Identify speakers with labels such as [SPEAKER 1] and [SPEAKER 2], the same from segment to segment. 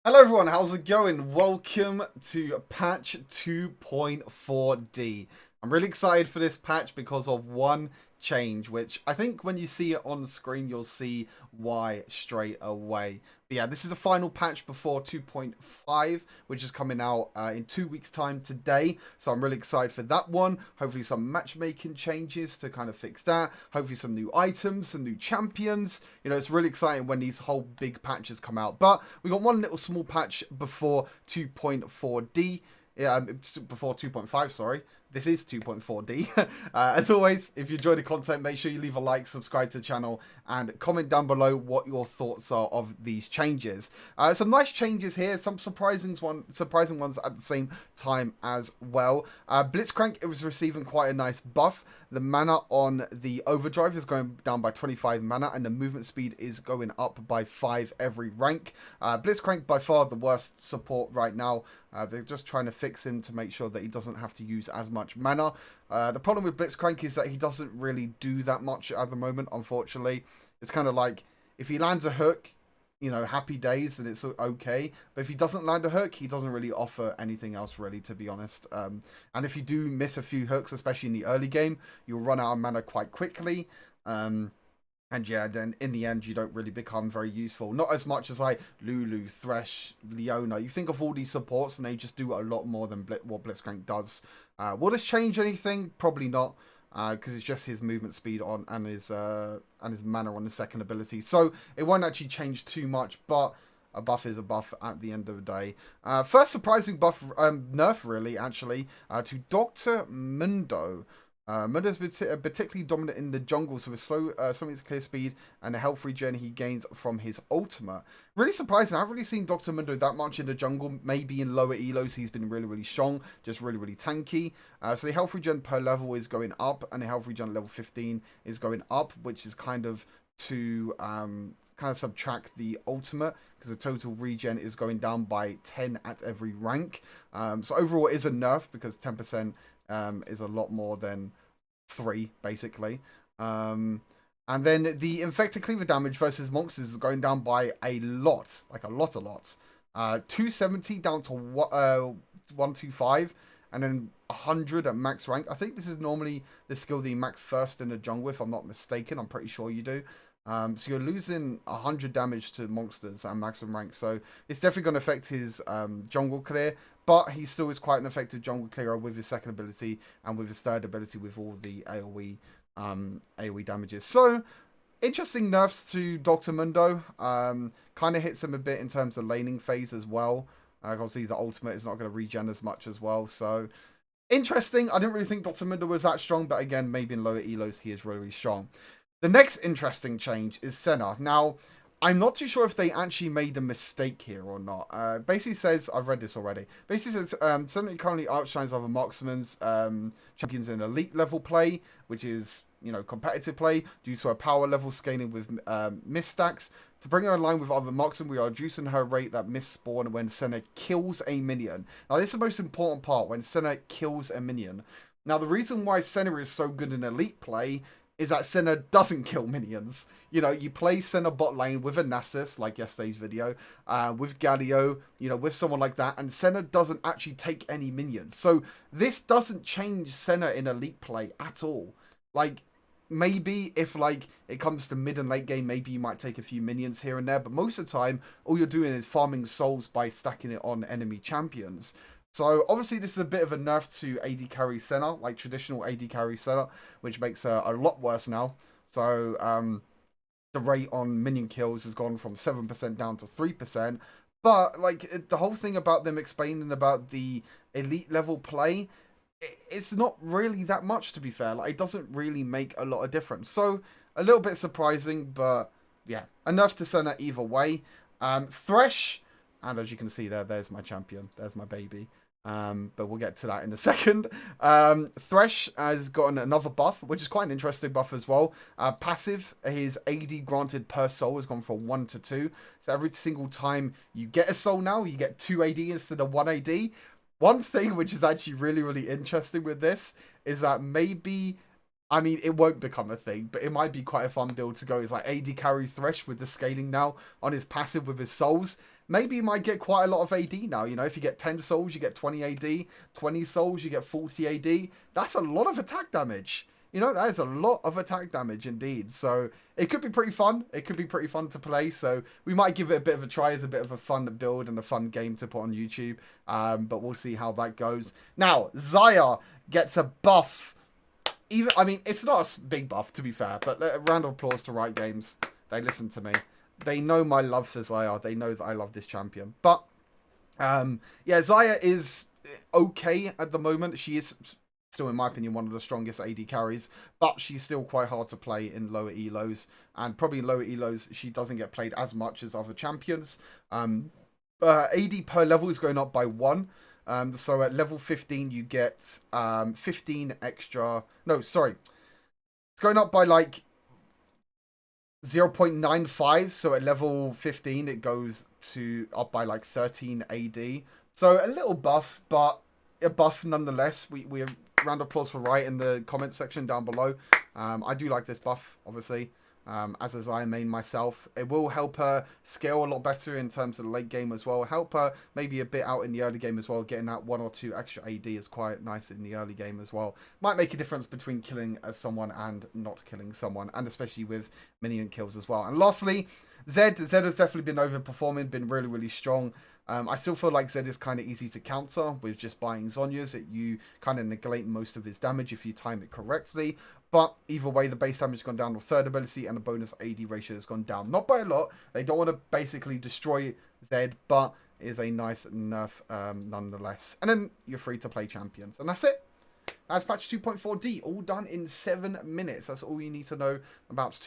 [SPEAKER 1] Hello everyone, how's it going? Welcome to patch 2.4D. I'm really excited for this patch because of one change, which I think when you see it on the screen, you'll see why straight away. But yeah, this is the final patch before 2.5, which is coming out in 2 weeks' time today. So I'm really excited for that one. Hopefully some matchmaking changes to kind of fix that. Hopefully some new items, some new champions. You know, it's really exciting when these whole big patches come out. But we got one little small patch before 2.4D. Yeah, before 2.5, sorry. This is 2.4D. As always, if you enjoy the content, make sure you leave a like, subscribe to the channel, and comment down below what your thoughts are of these changes. Some nice changes here, some surprising ones at the same time as well. Blitzcrank, it was receiving quite a nice buff. The mana on the overdrive is going down by 25 mana, and the movement speed is going up by 5 every rank. Blitzcrank, by far the worst support right now. They're just trying to fix him to make sure that he doesn't have to use as much mana. The problem with Blitzcrank is that he doesn't really do that much at the moment, unfortunately. It's kind of like, if he lands a hook, you know, happy days, then it's okay. But if he doesn't land a hook, he doesn't really offer anything else, really, to be honest. And if you do miss a few hooks, especially in the early game, you'll run out of mana quite quickly. And yeah, then in the end, you don't really become very useful. Not as much as like Lulu, Thresh, Leona. You think of all these supports and they just do a lot more than what Blitzcrank does. Will this change anything? Probably not. Because it's just his movement speed on and his mana on the second ability. So it won't actually change too much, but a buff is a buff at the end of the day. First surprising buff, nerf really, actually, to Dr. Mundo. Mundo's particularly dominant in the jungle, so with slow, something to clear speed and the health regen he gains from his ultimate. Really surprising. I haven't really seen Dr. Mundo that much in the jungle. Maybe in lower elos he's been really, really strong, just really, really tanky. So the health regen per level is going up, and the health regen at level 15 is going up, which is kind of to subtract the ultimate, because the total regen is going down by 10 at every rank. So overall it is a nerf, because 10% is a lot more than 3, basically. And then the infected cleaver damage versus monsters is going down by a lot, like a lot. 270 down to 125, and then 100 at max rank. I think this is normally the skill that you max first in the jungle, if I'm not mistaken. I'm pretty sure you do. So you're losing 100 damage to monsters at maximum rank, so it's definitely going to affect his jungle clear, but he still is quite an effective jungle clearer with his second ability and with his third ability with all the AoE damages. So interesting nerfs to Dr. Mundo. Kind of hits him a bit in terms of laning phase as well. Obviously the ultimate is not going to regen as much as well, so interesting. I didn't really think Dr. Mundo was that strong, but again, maybe in lower elos he is really strong. The next interesting change is Senna. Now, I'm not too sure if they actually made a mistake here or not. Basically says, I've read this already. Basically says, Senna currently outshines other marksmen's champions in elite level play, which is, you know, competitive play, due to her power level scaling with miss stacks. To bring her in line with other marksmen, we are reducing her rate that miss spawn when Senna kills a minion. Now, this is the most important part, when Senna kills a minion. Now, the reason why Senna is so good in elite play is that Senna doesn't kill minions. You know, you play Senna bot lane with a Nasus, like yesterday's video, with Galio, you know, with someone like that, and Senna doesn't actually take any minions. So this doesn't change Senna in elite play at all. Like, maybe if, like, it comes to mid and late game, maybe you might take a few minions here and there, but most of the time, all you're doing is farming souls by stacking it on enemy champions. So, obviously, this is a bit of a nerf to AD carry Senna, like traditional AD carry Senna, which makes her a lot worse now. So, the rate on minion kills has gone from 7% down to 3%. But, like, the whole thing about them explaining about the elite level play, it's not really that much, to be fair. Like, it doesn't really make a lot of difference. So, a little bit surprising, but, yeah, enough to Senna either way. Thresh, and as you can see there, there's my champion. There's my baby. But we'll get to that in a second. Thresh has gotten another buff, which is quite an interesting buff as well. Passive, his AD granted per soul has gone from 1 to 2. So every single time you get a soul now, you get 2 AD instead of 1 AD. One thing which is actually really, really interesting with this is that maybe, I mean, it won't become a thing, but it might be quite a fun build to go. It's like AD carry Thresh with the scaling now on his passive with his souls. maybe you might get quite a lot of AD now. You know, if you get 10 souls, you get 20 AD. 20 souls, you get 40 AD. That's a lot of attack damage. You know, that is a lot of attack damage indeed. So it could be pretty fun. It could be pretty fun to play. So we might give it a bit of a try as a bit of a fun build and a fun game to put on YouTube. But we'll see how that goes. Now, Xayah gets a buff. I mean, it's not a big buff, to be fair. But a round of applause to Riot Games. They listen to me. They know my love for Xayah. They know that I love this champion. But, yeah, Xayah is okay at the moment. She is still, in my opinion, one of the strongest AD carries, but she's still quite hard to play in lower elos, and probably in lower elos she doesn't get played as much as other champions. AD per level is going up by 1, so at level 15 you get 15 extra, no, sorry, it's going up by like 0.95, so at level 15 it goes to up by like 13 AD, so a little buff, but a buff nonetheless. We round of applause for Riot in the comment section down below. I do like this buff, obviously, as a Xayah main myself. It will help her scale a lot better in terms of the late game as well. Help her maybe a bit out in the early game as well. Getting that 1 or 2 extra AD is quite nice in the early game as well. Might make a difference between killing someone and not killing someone, and especially with minion kills as well. And lastly, Zed has definitely been overperforming, been really, really strong. I still feel like Zed is kind of easy to counter with just buying Zhonya's. You kind of negate most of his damage if you time it correctly. But either way, the base damage has gone down with third ability, and the bonus AD ratio has gone down. Not by a lot. They don't want to basically destroy Zed, but it is a nice nerf nonetheless. And then you're free to play champions. And that's it. That's patch 2.4D, all done in 7 minutes. That's all you need to know about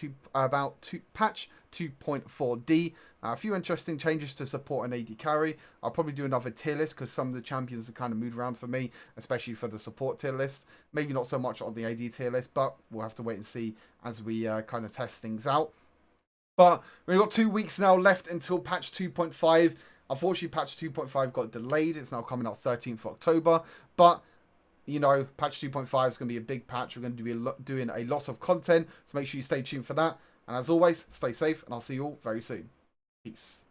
[SPEAKER 1] patch 2.4D. A few interesting changes to support an AD carry. I'll probably do another tier list because some of the champions have kind of moved around for me, especially for the support tier list. Maybe not so much on the AD tier list, but we'll have to wait and see as we kind of test things out. But we've got 2 weeks now left until patch 2.5. Unfortunately, patch 2.5 got delayed. It's now coming out 13th of October. But you know, patch 2.5 is going to be a big patch. We're going to be doing a lot of content, so make sure you stay tuned for that. And as always, stay safe, and I'll see you all very soon. Peace.